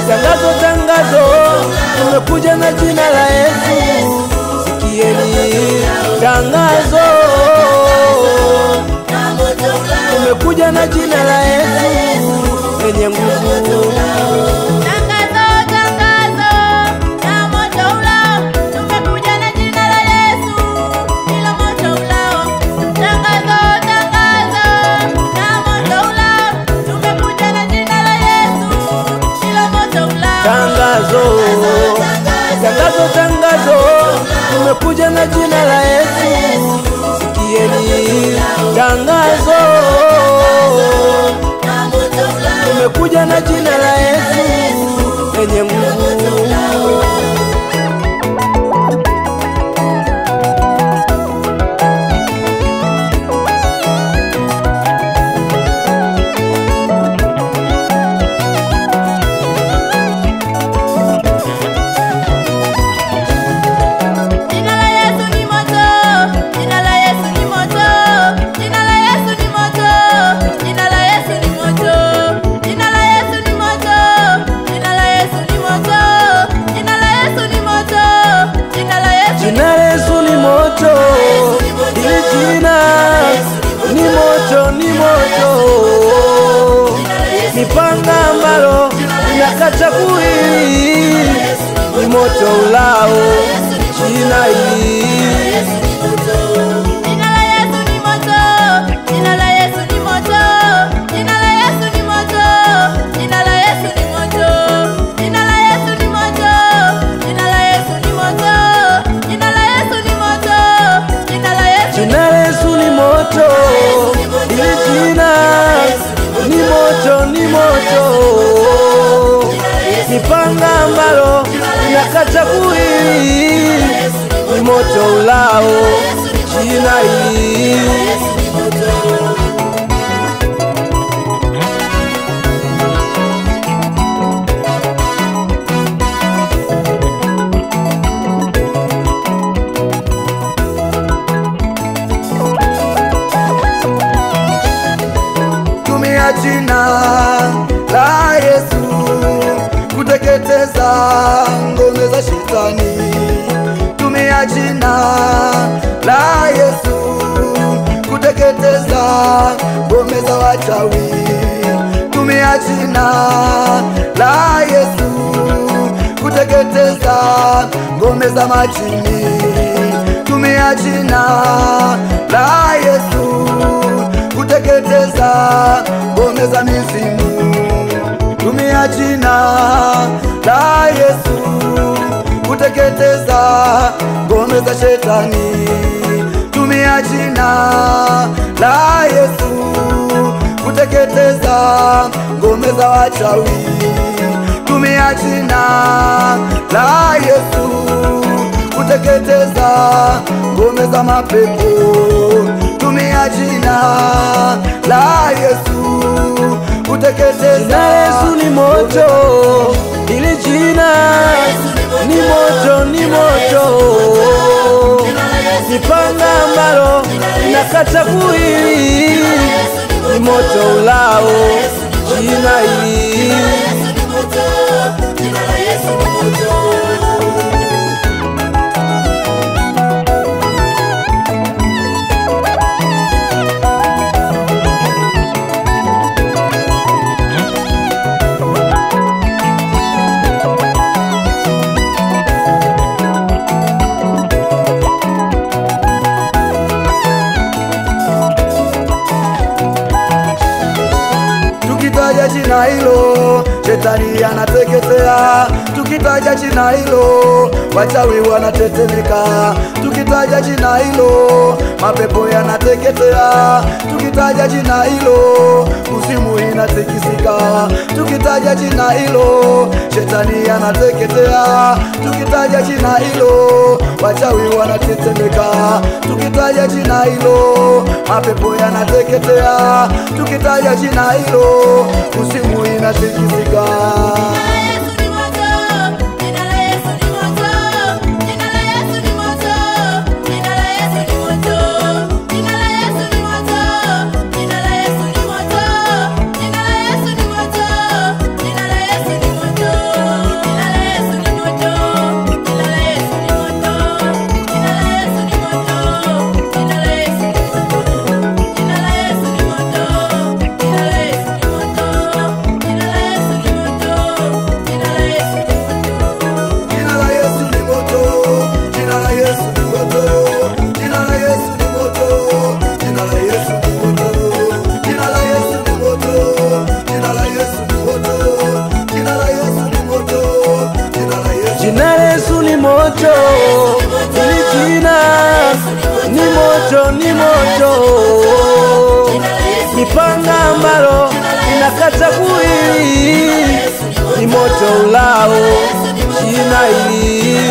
tangazo, tangazo, tumekuja na jina la Yesu. Sikieni tangazo, tumekuja na jina la Yesu lenye nguvu. Tangazo, tangazo, tumekuja na jina la Yesu. Sikieni tangazo, tumekuja na jina la Yesu lenye nguvu. Nipanga ambalo inakata kuili, ni moto ulao jina hili. Jina la Yesu ni moto, jina la Yesu ni moto, jina la Yesu ni moto, jina la Yesu ni moto, jina la Yesu ni moto, jina la Yesu ni moto, jina la Yesu ni moto, jina la Yesu. Jina la Yesu ni moto, ili jina ni moto, ni moto. Nipanga ambalo inakata kuili, ni moto ulao jina hili. Tumia jina la Yesu kuteketeza ngome za shetani. Tumia jina la Yesu kuteketeza ngome za wachawi. Tumia jina la Yesu kuteketeza ngome za majini. Tumia jina la Yesu kuteketeza ngome za mizimu. Tumia jina la Yesu kuteketeza ngome za shetani. Tumia jina la Yesu kuteketeza ngome za wachawi. Tumia jina la Yesu kuteketeza ngome za mapepo. Tumia jina la Yesu kuteketeza. Jina la Yesu ni moto, ili jina ni moto, ni moto. Nipanga ambalo inakata kuili, ni moto ulao jina hili. Tukitaja jina hilo shetani anateketea. Tukitaja jina hilo wachawi wanatetemeka. Tukitaja jina hilo mapepo yanateketea. Tukitaja jina hilo kuzimu inatikisika. Tukitaja jina hilo shetani anateketea. Tukitaja jina hilo wachawi wanatetemeka. Tukitaja jina hilo mapepo yanateketea. Tukitaja jina hilo kuzimu inatikisika. moto, hili jina ni moto, ni moto. Mipanga ambalo inakata kuili ni moto ulao jina hili.